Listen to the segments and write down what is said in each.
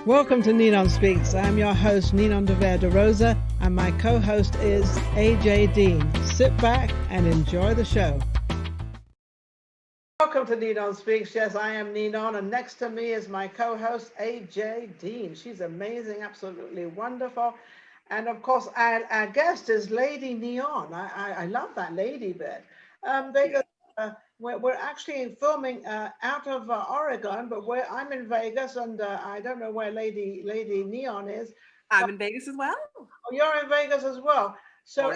Welcome to NinonSpeaks. I'm your host, Ninon de Rosa, and my co-host is AJ Dean. Sit back and enjoy the show. Welcome to NinonSpeaks. Yes, I am Ninon, and next to me is my co-host, AJ Dean. She's amazing, absolutely wonderful. And of course, our guest is Lady Neon. I love that lady bit. We're actually filming out of Oregon, but I'm in Vegas, and I don't know where Lady Neon is. I'm in Vegas as well. Oh, you're in Vegas as well. So,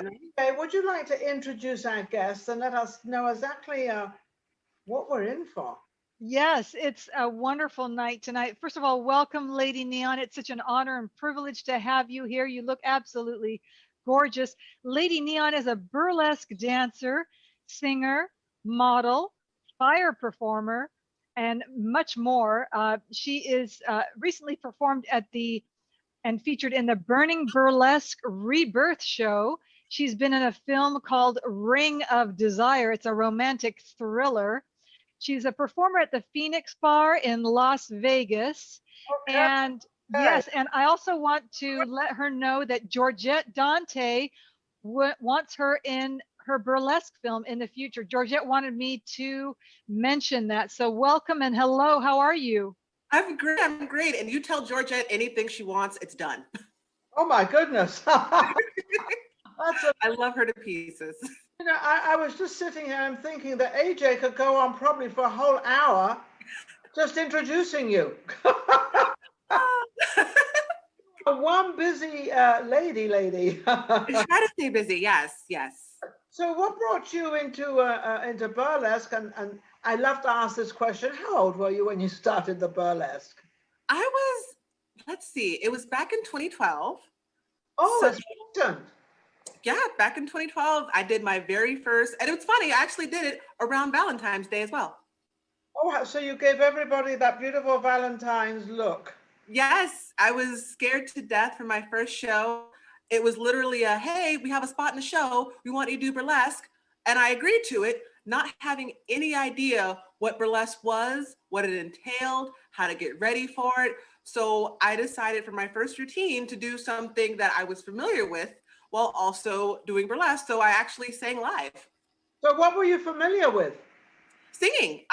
would you like to introduce our guests and let us know exactly what we're in for? Yes, it's a wonderful night tonight. First of all, welcome, Lady Neon. It's such an honor and privilege to have you here. You look absolutely gorgeous. Lady Neon is a burlesque dancer, singer, model, fire performer, and much more. She is recently performed at and featured in the Burning Burlesque Rebirth show. She's been in a film called Ring of Desire. It's a romantic thriller. She's a performer at the Phoenix Bar in Las Vegas. Okay. And yes, and I also want to let her know that Georgette Dante wants her in her burlesque film in the future. Georgette wanted me to mention that. So welcome and hello, how are you? I'm great. And you tell Georgette anything she wants, it's done. Oh my goodness. I love her to pieces. You know, I was just sitting here and thinking that AJ could go on probably for a whole hour just introducing you. One busy lady. Try to stay busy, yes. So what brought you into burlesque? And I love to ask this question. How old were you when you started the burlesque? I was, let's see, it was back in 2012. Oh, so, it's recent. Yeah, back in 2012, I did my very first, and it was funny, I actually did it around Valentine's Day as well. Oh, so you gave everybody that beautiful Valentine's look. Yes, I was scared to death for my first show. It was literally a, hey, we have a spot in the show. We want you to do burlesque. And I agreed to it, not having any idea what burlesque was, what it entailed, how to get ready for it. So I decided for my first routine to do something that I was familiar with while also doing burlesque. So I actually sang live. So what were you familiar with? Singing.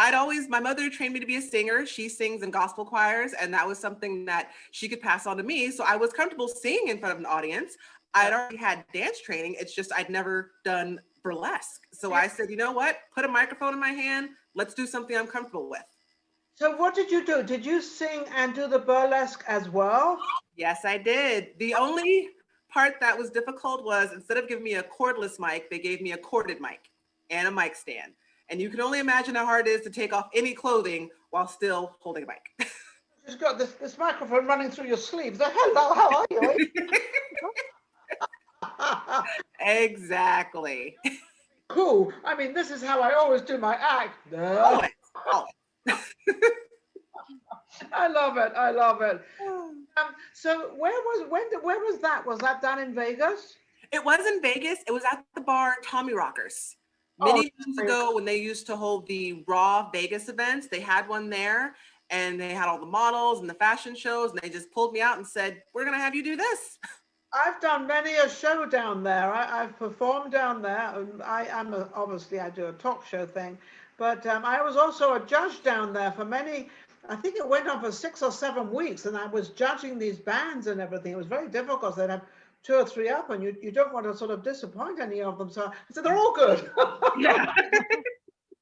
My mother trained me to be a singer. She sings in gospel choirs, and that was something that she could pass on to me. So I was comfortable singing in front of an audience. I'd already had dance training. It's just I'd never done burlesque. So I said, you know what? Put a microphone in my hand. Let's do something I'm comfortable with. So what did you do? Did you sing and do the burlesque as well? Yes, I did. The only part that was difficult was instead of giving me a cordless mic, they gave me a corded mic and a mic stand. And you can only imagine how hard it is to take off any clothing while still holding a mic. You've got this microphone running through your sleeves. Hello, how are you? Exactly. Cool. I mean, this is how I always do my act. Always. I love it. So where was that? Was that done in Vegas? It was in Vegas. It was at the bar Tommy Rockers. Many years ago, when they used to hold the Raw Vegas events, they had one there, and they had all the models and the fashion shows, and they just pulled me out and said, we're going to have you do this. I've done many a show down there. I've performed down there. Obviously, I do a talk show thing, but I was also a judge down there for many. I think it went on for 6 or 7 weeks, and I was judging these bands and everything. It was very difficult. They'd have 2 or 3 up, and you don't want to sort of disappoint any of them. So I said, they're all good. Yeah.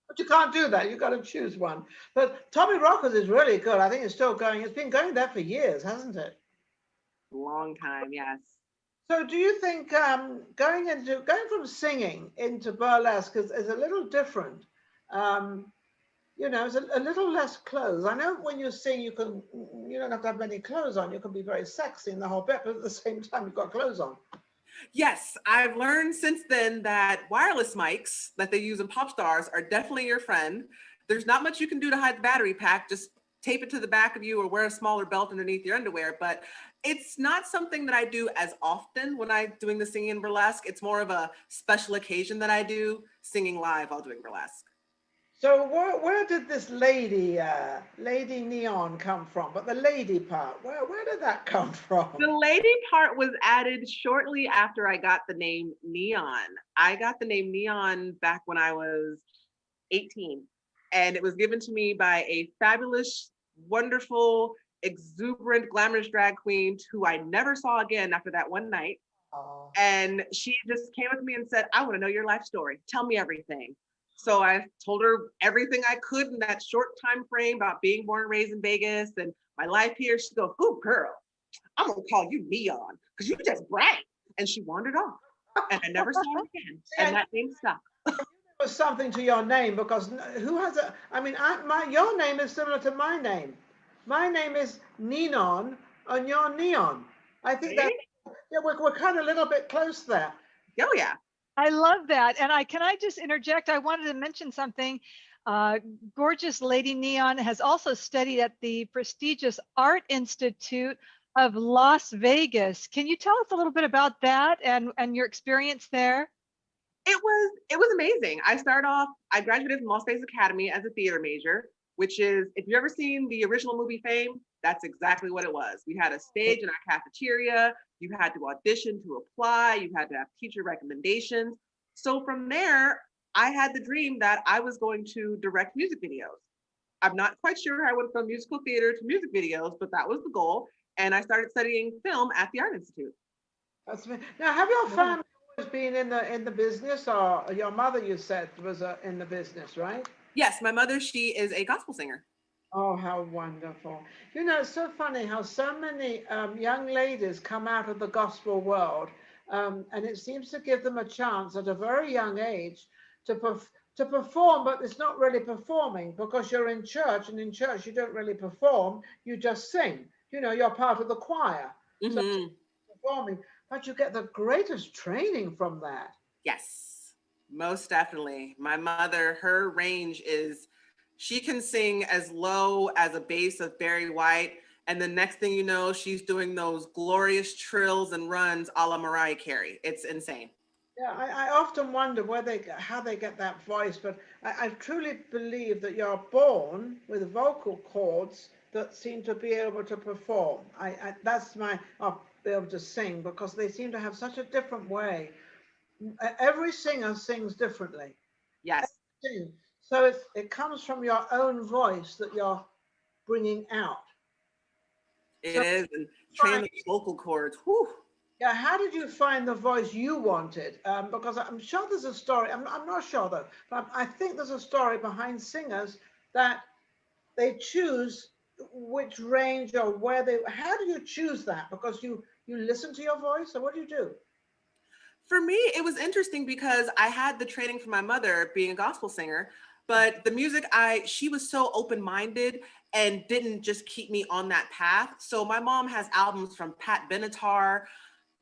But you can't do that. You've got to choose one. But Tommy Rockers is really good. I think it's still going. It's been going there for years, hasn't it? Long time, yes. So do you think going from singing into burlesque is a little different? You know, it's a little less clothes. I know when you sing, you don't have to have many clothes on. You can be very sexy in the whole bit, but at the same time, you've got clothes on. Yes, I've learned since then that wireless mics that they use in pop stars are definitely your friend. There's not much you can do to hide the battery pack. Just tape it to the back of you or wear a smaller belt underneath your underwear. But it's not something that I do as often when I'm doing the singing in burlesque. It's more of a special occasion that I do singing live while doing burlesque. So where did this Lady Neon come from? But the lady part, where did that come from? The lady part was added shortly after I got the name Neon. I got the name Neon back when I was 18, and it was given to me by a fabulous, wonderful, exuberant, glamorous drag queen who I never saw again after that one night. Oh. And she just came with me and said, I want to know your life story. Tell me everything. So I told her everything I could in that short time frame about being born and raised in Vegas and my life here. She goes, "Ooh, girl, I'm gonna call you Neon because you just bright." And she wandered off, and I never saw her again. And that name stuck. Was something to your name because who has a? I mean, your name is similar to my name. My name is Ninon, and you're Neon. I think that yeah, we're kind of a little bit close there. Oh yeah. I love that. And can I just interject? I wanted to mention something. Gorgeous Lady Neon has also studied at the prestigious Art Institute of Las Vegas. Can you tell us a little bit about that and your experience there? It was amazing. I graduated from Las Vegas Academy as a theater major, which is, if you've ever seen the original movie Fame, that's exactly what it was. We had a stage in our cafeteria. You had to audition to apply. You had to have teacher recommendations. So from there, I had the dream that I was going to direct music videos. I'm not quite sure how I went from musical theater to music videos, but that was the goal. And I started studying film at the Art Institute. That's me. Now, have your family always been in the business, or your mother, you said, was in the business, right? Yes, my mother, she is a gospel singer. Oh, how wonderful. You know, it's so funny how so many young ladies come out of the gospel world, and it seems to give them a chance at a very young age to, to perform, but it's not really performing because you're in church, and in church you don't really perform, you just sing. You know, you're part of the choir. So performing, but you get the greatest training from that. Yes, most definitely. My mother, her range is, she can sing as low as a bass of Barry White. And the next thing you know, she's doing those glorious trills and runs a la Mariah Carey. It's insane. Yeah, I often wonder how they get that voice, but I truly believe that you're born with vocal cords that seem to be able to perform. That's my, I'll be able to sing because they seem to have such a different way. Every singer sings differently. Yes, So it comes from your own voice that you're bringing out. it So is. And training the vocal cords. Whew. yeah, how did you find the voice you wanted? Because I'm sure there's a story. I'm not sure though, but I think there's a story behind singers that they choose which range or where they. How do you choose that? Because you listen to your voice, or what do you do? For me, it was interesting because I had the training from my mother being a gospel singer, but the music, she was so open-minded and didn't just keep me on that path. So my mom has albums from Pat Benatar,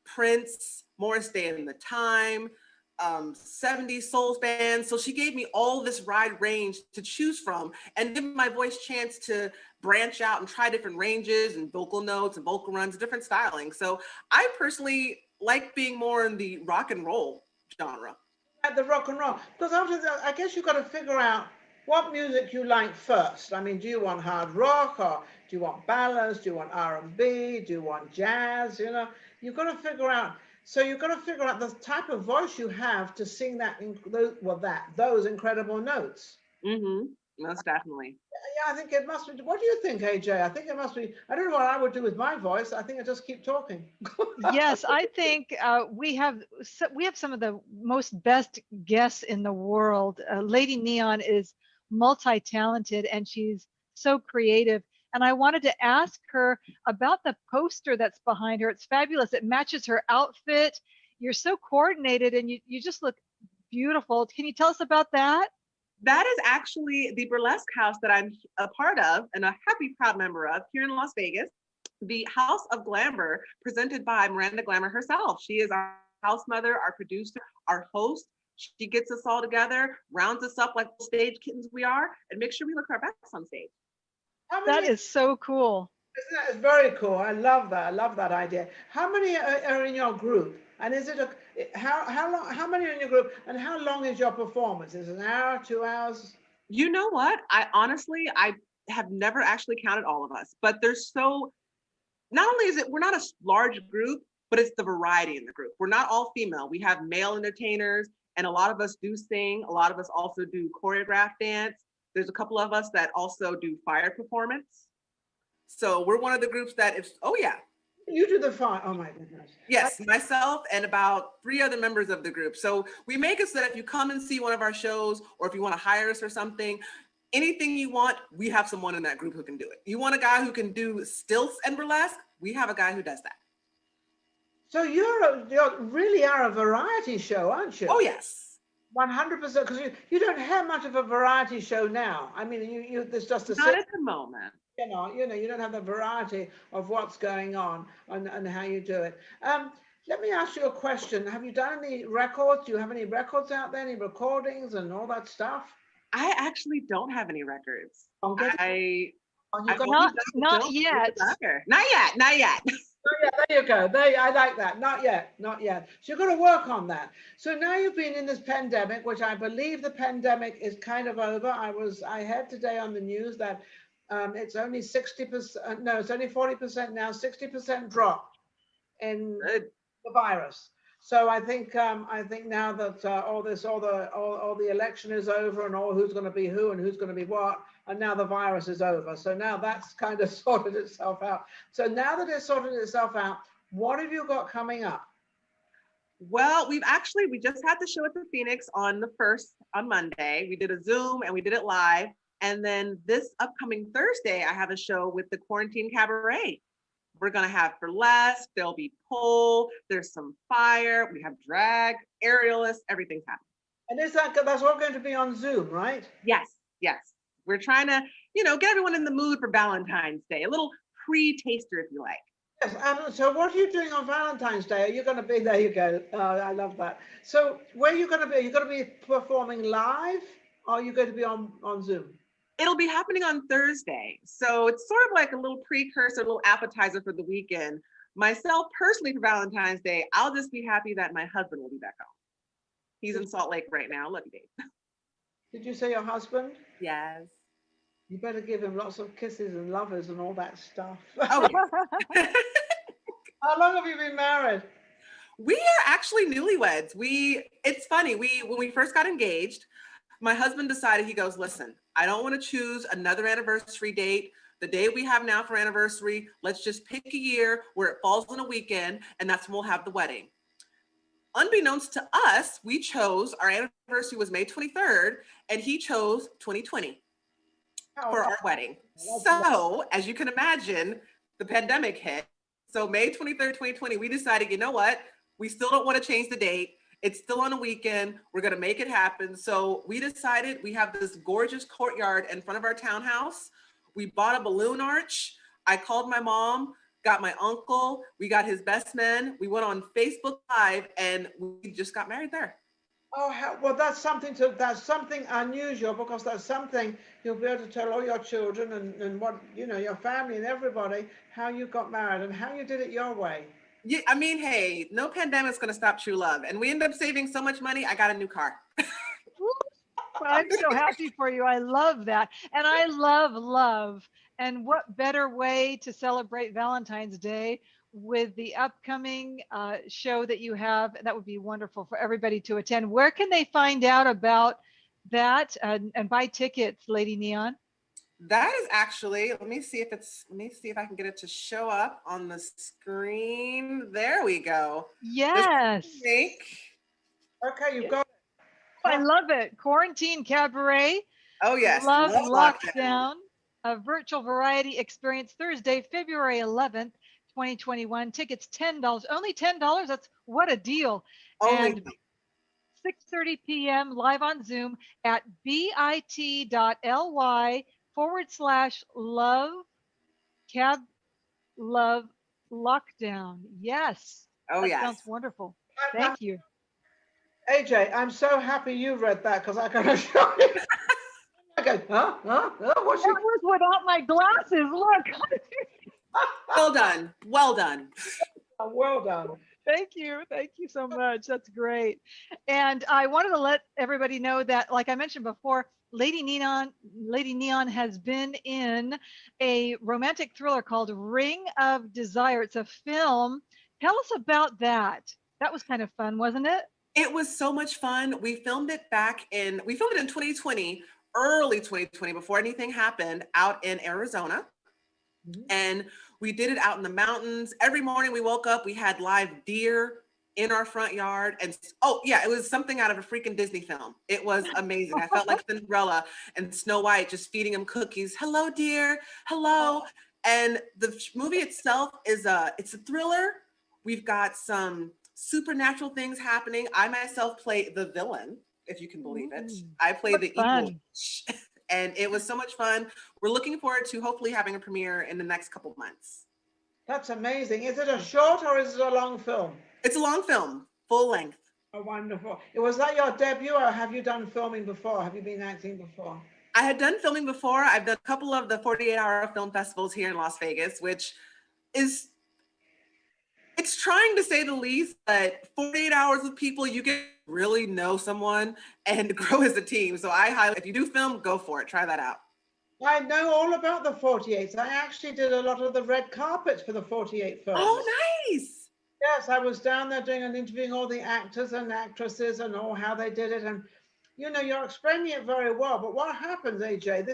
Prince, Morris Day and the Time, 70s soul bands. So she gave me all this wide range to choose from and give my voice chance to branch out and try different ranges and vocal notes and vocal runs, different styling. So I personally like being more in the rock and roll genre. At the rock and roll, because after that, I guess you've got to figure out what music you like first. I mean, do you want hard rock, or do you want ballads? Do you want R&B? Do you want jazz? You know, you've got to figure out. So you've got to figure out the type of voice you have to sing those incredible notes. Mm-hmm. Most definitely. Yeah, I think it must be. What do you think, AJ? I think it must be. I don't know what I would do with my voice. I think I just keep talking. Yes, I think we have some of the most best guests in the world. Lady Neon is multi-talented and she's so creative. And I wanted to ask her about the poster that's behind her. It's fabulous. It matches her outfit. You're so coordinated and you just look beautiful. Can you tell us about that? That is actually the burlesque house that I'm a part of and a happy, proud member of here in Las Vegas. The House of Glamour, presented by Miranda Glamour herself. She is our house mother, our producer, our host. She gets us all together, rounds us up like stage kittens we are, and makes sure we look our best on stage. That is so cool. It's very cool. I love that. I love that idea. How many are in your group? And is it how long? How many are in your group? And how long is your performance? Is it an hour, 2 hours? You know what? I have never actually counted all of us, but there's so, not only is it, we're not a large group, but it's the variety in the group. We're not all female. We have male entertainers, and a lot of us do sing. A lot of us also do choreographed dance. There's a couple of us that also do fire performance. So we're one of the groups that if, oh yeah, You do the fire. Oh my goodness. yes, myself and about 3 other members of the group. So we make it so that if you come and see one of our shows, or if you want to hire us or something, anything you want, we have someone in that group who can do it. You want a guy who can do stilts and burlesque? We have a guy who does that. So you really are a variety show, aren't you? Oh yes. 100%, because you don't have much of a variety show now. I mean, there's just a Not at the moment. you don't have the variety of what's going on and how you do it. Let me ask you a question. Have you done any records? Do you have any records out there, any recordings and all that stuff? I actually don't have any records. I've only Not done film yet. with Tucker. Not yet. Oh, yeah, there you go. I like that. Not yet. So you've got to work on that. So now you've been in this pandemic, which I believe the pandemic is kind of over. I heard today on the news that it's only 60%. No, it's only 40% now. 60% drop in the virus. So I think now that all the election is over and all who's going to be who and who's going to be what, and now the virus is over. So now that's kind of sorted itself out. So now that it's sorted itself out, what have you got coming up? Well, we just had the show at the Phoenix on the 1st on Monday. We did a Zoom and we did it live. And then this upcoming Thursday, I have a show with the Quarantine Cabaret. We're going to have burlesque, there'll be pole, there's some fire, we have drag, aerialists, everything's happening. And that's all going to be on Zoom, right? Yes. We're trying to, get everyone in the mood for Valentine's Day, a little pre-taster, if you like. Yes, so what are you doing on Valentine's Day? Are you going to be, there you go, I love that. So where are you going to be? Are you going to be performing live, or are you going to be on Zoom? It'll be happening on Thursday. So it's sort of like a little precursor, a little appetizer for the weekend. Myself, personally, for Valentine's Day, I'll just be happy that my husband will be back home. He's in Salt Lake right now. Love you, Dave. Did you say your husband? Yes. You better give him lots of kisses and lovers and all that stuff. Oh, yeah. How long have you been married? We are actually newlyweds. It's funny, when we first got engaged, my husband decided, he goes, listen, I don't want to choose another anniversary date. The day we have now for anniversary, let's just pick a year where it falls on a weekend, and that's when we'll have the wedding. Unbeknownst to us, we chose, our anniversary was May 23rd, and he chose 2020 for our wedding. So, as you can imagine, the pandemic hit. So May 23rd, 2020, we decided, you know what? We still don't want to change the date. It's still on a weekend. We're going to make it happen. So we decided, we have this gorgeous courtyard in front of our townhouse. We bought a balloon arch. I called my mom, got my uncle, we got his best man. We went on Facebook Live and we just got married there. Oh, well, that's something unusual, because that's something you'll be able to tell all your children and what, your family and everybody, how you got married and how you did it your way. Yeah, I mean, hey, no pandemic's going to stop true love. And we end up saving so much money. I got a new car. I'm so happy for you. I love that. And I love love. And what better way to celebrate Valentine's Day with the upcoming show that you have? That would be wonderful for everybody to attend. Where can they find out about that and buy tickets, Lady Neon? That is actually, let me see if I can get it to show up on the screen. There we go. Yes. Okay, you've got it. I love it. Quarantine Cabaret. Oh yes. Love Lockdown. A virtual variety experience Thursday, February 11th, 2021. Tickets $10. Only $10. That's what a deal. Only. And 6:30 p.m. live on Zoom at bit.ly/love lockdown. Yes. Oh, that yes. Sounds wonderful. Thank you. AJ, I'm so happy you read that, because I got to show you. I go, huh? What's That was without my glasses. Look. Well done. Well done. Well done. Thank you. Thank you so much. That's great. And I wanted to let everybody know that, like I mentioned before, Lady Neon has been in a romantic thriller called Ring of Desire. It's a film. Tell us about that. That was kind of fun, wasn't it? It was so much fun. We filmed it in 2020, early 2020, before anything happened, out in Arizona. Mhm. And we did it out in the mountains. Every morning we woke up, we had live deer in our front yard. And oh, yeah, it was something out of a freaking Disney film. It was amazing. I felt like Cinderella and Snow White just feeding them cookies. Hello, dear. Hello. And the movie itself it's a thriller. We've got some supernatural things happening. I myself play the villain, if you can believe it. Ooh, I play what the evil fun. witch. And it was so much fun. We're looking forward to hopefully having a premiere in the next couple months. That's amazing. Is it a short or is it a long film? It's a long film, full length. Oh, wonderful. Was that your debut or have you done filming before? Have you been acting before? I had done filming before. I've done a couple of the 48-hour film festivals here in Las Vegas, which is, it's trying to say the least, but 48 hours with people, you get to really know someone and grow as a team. So if you do film, go for it. Try that out. I know all about the 48s. I actually did a lot of the red carpets for the 48 films. Oh, nice. Yes, I was down there doing and interviewing all the actors and actresses and all how they did it. And you know, you're explaining it very well. But what happens, AJ?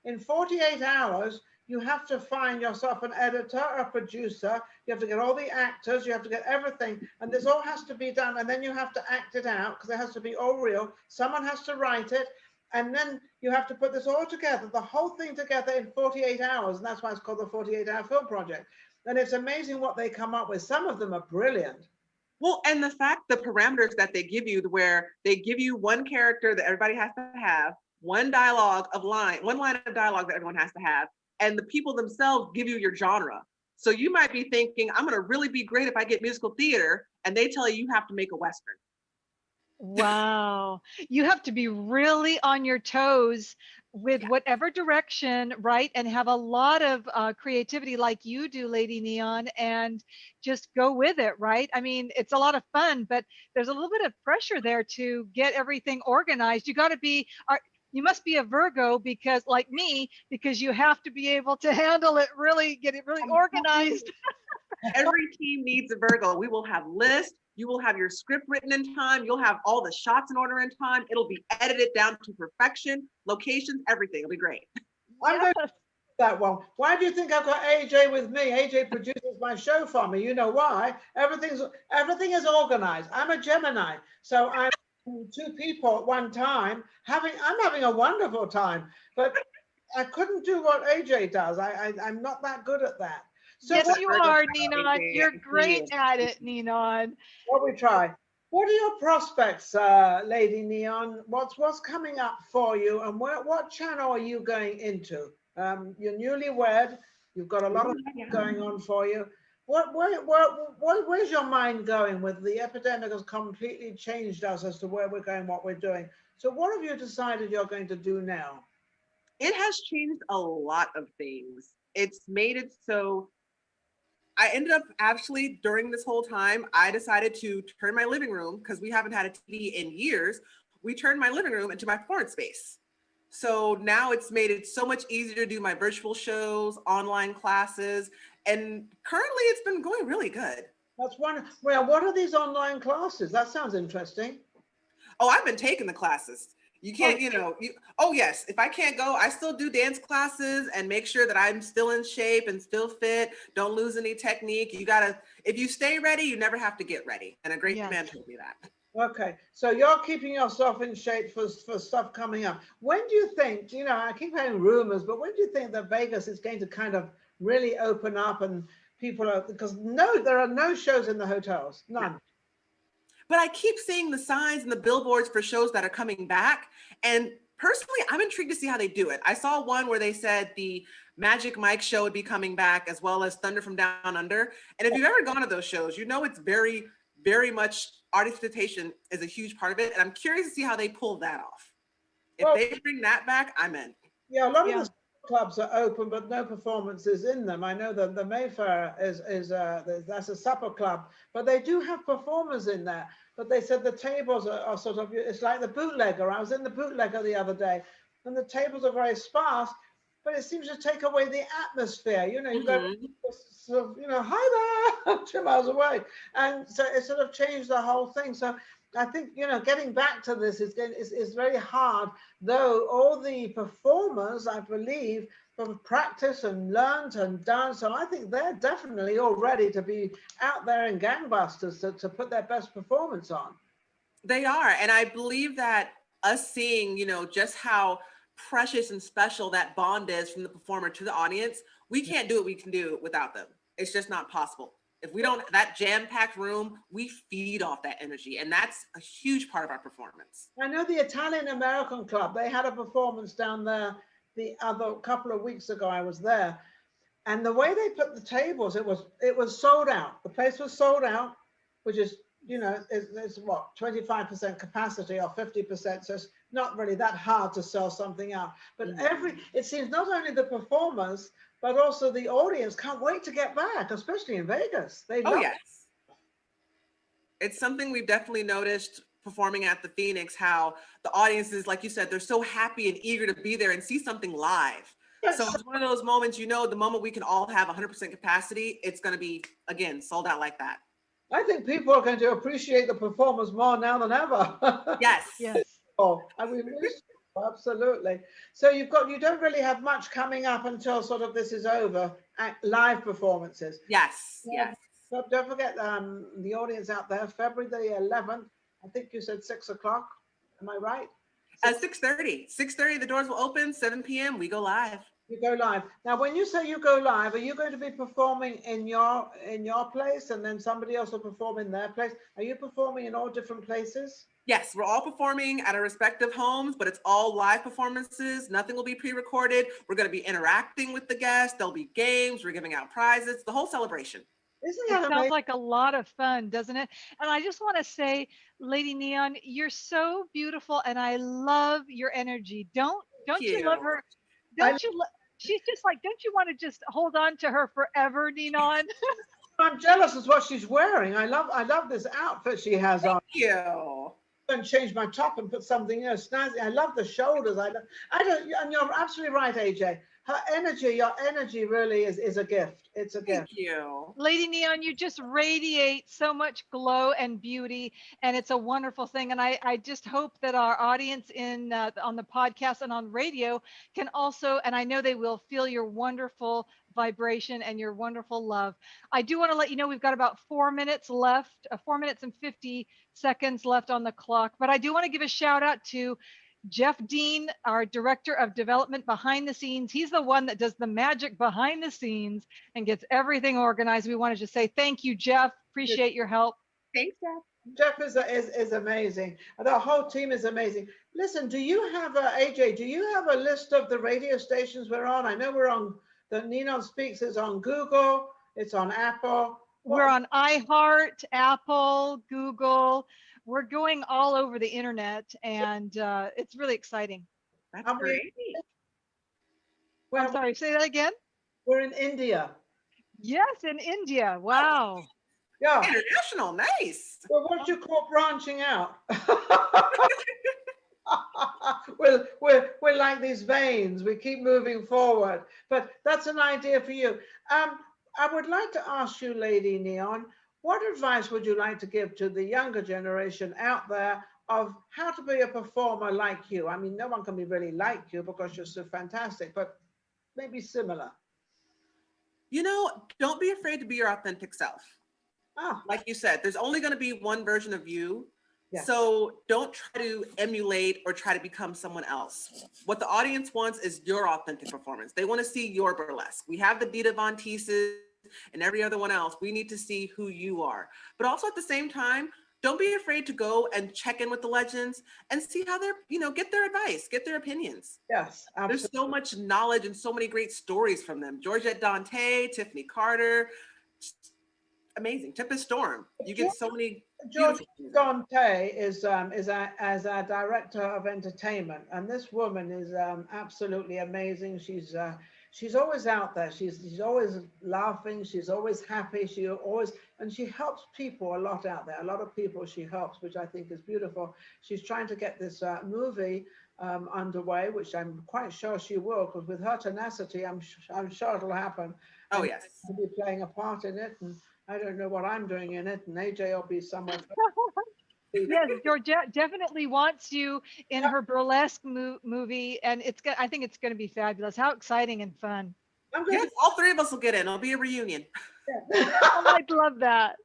In 48 hours, you have to find yourself an editor, a producer. You have to get all the actors. You have to get everything, and this all has to be done. And then you have to act it out because it has to be all real. Someone has to write it, and then you have to put this all together, the whole thing together in 48 hours. And that's why it's called the 48-hour film project. And it's amazing what they come up with. Some of them are brilliant. Well, and the parameters that they give you, where they give you one character that everybody has to have, one line of dialogue that everyone has to have, and the people themselves give you your genre. So you might be thinking, I'm going to really be great if I get musical theater, and they tell you have to make a Western. Wow. You have to be really on your toes with whatever direction, right? And have a lot of creativity like you do, Lady Neon, and just go with it, right? I mean, it's a lot of fun, but there's a little bit of pressure there to get everything organized. You must be a Virgo because, like me, because you have to be able to handle it, get it really organized. Every team needs a Virgo. We will have lists. You will have your script written in time. You'll have all the shots in order in time. It'll be edited down to perfection, locations, everything. It'll be great. I'm going to do that one. Why do you think I've got AJ with me? AJ produces my show for me. You know why? Everything is organized. I'm a Gemini, so I'm two people at one time. I'm having a wonderful time, but I couldn't do what AJ does. I'm not that good at that. So Yes, you are, AJ. Ninon. You're great at it, Ninon. what we try. What are your prospects, Lady Neon? What's coming up for you, and what channel are you going into? You're newlywed. You've got a lot of going on for you. Where's your mind going with the epidemic has completely changed us as to where we're going, what we're doing. So what have you decided you're going to do now? It has changed a lot of things. It's made it so I ended up actually during this whole time, I decided to turn my living room, because we haven't had a TV in years. We turned my living room into my performance space. So now it's made it so much easier to do my virtual shows, online classes, and currently it's been going really good. That's one. Well, what are these online classes? That sounds interesting. Oh, I've been taking the classes. You can't, oh yes, if I can't go, I still do dance classes and make sure that I'm still in shape and still fit. Don't lose any technique. If you stay ready, you never have to get ready. And a great man told me that. Okay, so you're keeping yourself in shape for stuff coming up. When do you think, I keep hearing rumors, but when do you think that Vegas is going to kind of really open up and because there are no shows in the hotels, none. But I keep seeing the signs and the billboards for shows that are coming back. And personally, I'm intrigued to see how they do it. I saw one where they said the Magic Mike show would be coming back, as well as Thunder from Down Under. And if you've ever gone to those shows, it's very, very much artification is a huge part of it. And I'm curious to see how they pull that off. If they bring that back, I'm in. Yeah, a lot of the clubs are open, but no performances in them. I know that the Mayfair that's a supper club, but they do have performers in there. But they said the tables are sort of, it's like the bootlegger. I was in the bootlegger the other day. and the tables are very sparse, but it seems to take away the atmosphere. You know, you've got sort of, you know, hi there, 2 miles away. And so it sort of changed the whole thing. So I think, you know, getting back to this is very hard, though all the performers, I believe, have practiced and learned and done. So I think they're definitely all ready to be out there in gangbusters to put their best performance on. They are. And I believe that us seeing, you know, just how precious and special that bond is from the performer to the audience, we can't do what we can do without them. It's just not possible. If we don't, that jam-packed room, we feed off that energy. And that's a huge part of our performance. I know the Italian American Club, they had a performance down there the other couple of weeks ago. I was there. And the way they put the tables, it was sold out. The place was sold out, which is, you know, it's what, 25% capacity or 50%. So it's not really that hard to sell something out. But it seems not only the performers, but also the audience can't wait to get back, especially in Vegas. They love yes. It's something we've definitely noticed performing at the Phoenix, how the audiences, like you said, they're so happy and eager to be there and see something live. Yes. So it's one of those moments, you know, the moment we can all have 100% capacity, it's going to be, again, sold out like that. I think people are going to appreciate the performers more now than ever. Yes. Yes. Oh, I mean, absolutely. So you don't really have much coming up until sort of this is over, live performances. Yes. Yes. So don't forget the audience out there, February the 11th. I think you said 6 o'clock. Am I right? At 6:30. 6:30, the doors will open. 7 p.m. we go live. You go live. Now, when you say you go live, are you going to be performing in your place, and then somebody else will perform in their place? Are you performing in all different places? Yes, we're all performing at our respective homes, but it's all live performances. Nothing will be pre-recorded. We're going to be interacting with the guests. There'll be games. We're giving out prizes. The whole celebration. Isn't It that sounds amazing? like a lot of fun, doesn't it? And I just want to say, Lady Neon, you're so beautiful, and I love your energy. Don't you love her? She's just like, don't you want to just hold on to her forever, Neon? I'm jealous of what she's wearing. I love this outfit she has on. Thank you. And change my top and put something, you know, snazzy. I love the shoulders. I don't, and you're absolutely right, AJ. Her energy, your energy really is a gift. It's a gift. Thank you. Lady Neon, you just radiate so much glow and beauty, and it's a wonderful thing. And I just hope that our audience on the podcast and on radio can also, and I know they will, feel your wonderful vibration and your wonderful love. I do want to let you know we've got about 4 minutes left, 4 minutes and 50 seconds left on the clock. But I do want to give a shout out to Jeff Dean, our director of development behind the scenes. He's the one that does the magic behind the scenes and gets everything organized. We wanted to say thank you, Jeff. Appreciate your help. Thanks, Jeff. Jeff is amazing. The whole team is amazing. Listen, do you have AJ? Do you have a list of the radio stations we're on? I know we're on the NinonSpeaks is on Google. It's on Apple. We're on iHeart, Apple, Google. We're going all over the internet, and it's really exciting. That's great. I'm sorry, say that again. We're in India. Yes, in India. Wow. Yeah. International, nice. Well, what do you call branching out? we're like these veins. We keep moving forward. But that's an idea for you. I would like to ask you, Lady Neon, what advice would you like to give to the younger generation out there of how to be a performer like you? I mean, no one can be really like you because you're so fantastic, but maybe similar. You know, don't be afraid to be your authentic self. Ah. Like you said, there's only going to be one version of you. Yeah. So don't try to emulate or try to become someone else. What the audience wants is your authentic performance. They want to see your burlesque. We have the Dita Von Teeses and every other one else. We need to see who you are. But also at the same time, don't be afraid to go and check in with the legends and see how they're, you know, get their advice, get their opinions. Yes, absolutely. There's so much knowledge and so many great stories from them. Georgette Dante, Tiffany Carter, amazing. Tempest Storm. You get so many. Georgette Dante is as our director of entertainment, and this woman is absolutely amazing. She's always out there. She's always laughing. She's always happy. And she helps people a lot out there. A lot of people she helps, which I think is beautiful. She's trying to get this movie underway, which I'm quite sure she will, because with her tenacity, I'm sure it'll happen. Oh, And yes. I'll be playing a part in it, and I don't know what I'm doing in it, and AJ will be somewhere. Yes, Georgette definitely wants you in her burlesque movie, and I think it's going to be fabulous. How exciting and fun! I'm going Yes, all three of us will get in. It'll be a reunion. to Oh, I'd love that.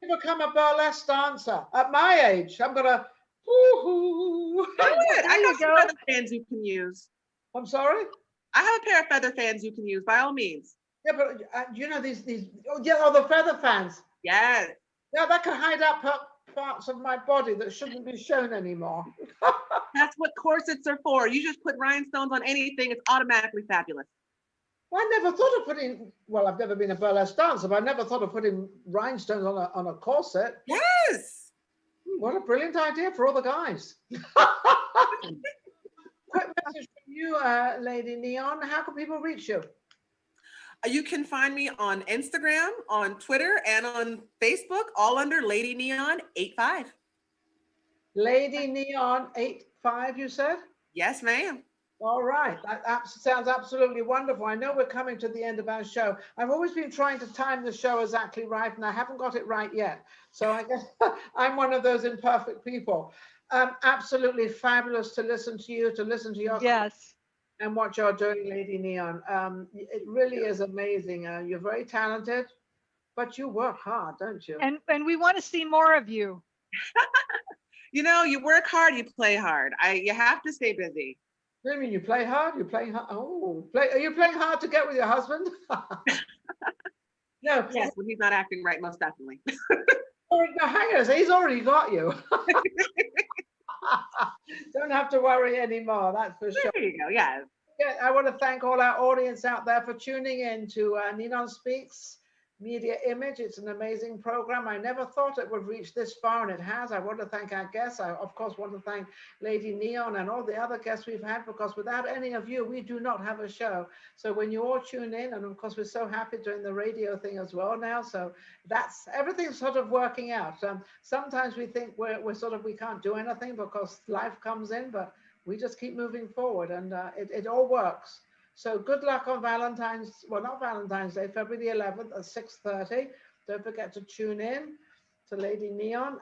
become a burlesque dancer at my age. I'm gonna. Woo-hoo. Do it. There I you have some go. feather fans you can use. I'm sorry. I have a pair of feather fans you can use by all means. Yeah, but you know these. Oh yeah, oh the feather fans. Yes. Yeah, that can hide up parts of my body that shouldn't be shown anymore. That's what corsets are for. You just put rhinestones on anything, it's automatically fabulous. Well, I never thought of putting. Well, I've never been a burlesque dancer, but I never thought of putting rhinestones on a corset. Yes. What a brilliant idea for all the guys. Quick message from you, Lady Neon. How can people reach you? You can find me on Instagram, on Twitter, and on Facebook, all under Lady Neon 85. Lady Neon 85, you said? Yes, ma'am. All right. That sounds absolutely wonderful. I know we're coming to the end of our show. I've always been trying to time the show exactly right, and I haven't got it right yet. So I guess I'm one of those imperfect people. Absolutely fabulous to listen to you, to listen to your Yes. and what you're doing, Lady Neon. It really is amazing. You're very talented, but you work hard, don't you? And we want to see more of you. You know, you work hard, you play hard. You have to stay busy. What do you mean you play hard? You're playing hard? Oh, are you playing hard to get with your husband? No. Yes, when he's not acting right, most definitely. Oh, no, hang on, he's already got you. Don't have to worry anymore, that's for sure. There you go, yes. Yeah, I want to thank all our audience out there for tuning in to NinonSpeaks Media Image. It's an amazing program. I never thought it would reach this far, and it has. I want to thank our guests. I, of course, want to thank Lady Neon and all the other guests we've had, because without any of you, we do not have a show. So when you all tune in, and of course, we're so happy doing the radio thing as well now. So that's everything's sort of working out. Sometimes we think we can't do anything because life comes in, but we just keep moving forward, and it all works. So good luck on Valentine's, well, not Valentine's Day, February the 11th at 6:30. Don't forget to tune in to Lady Neon.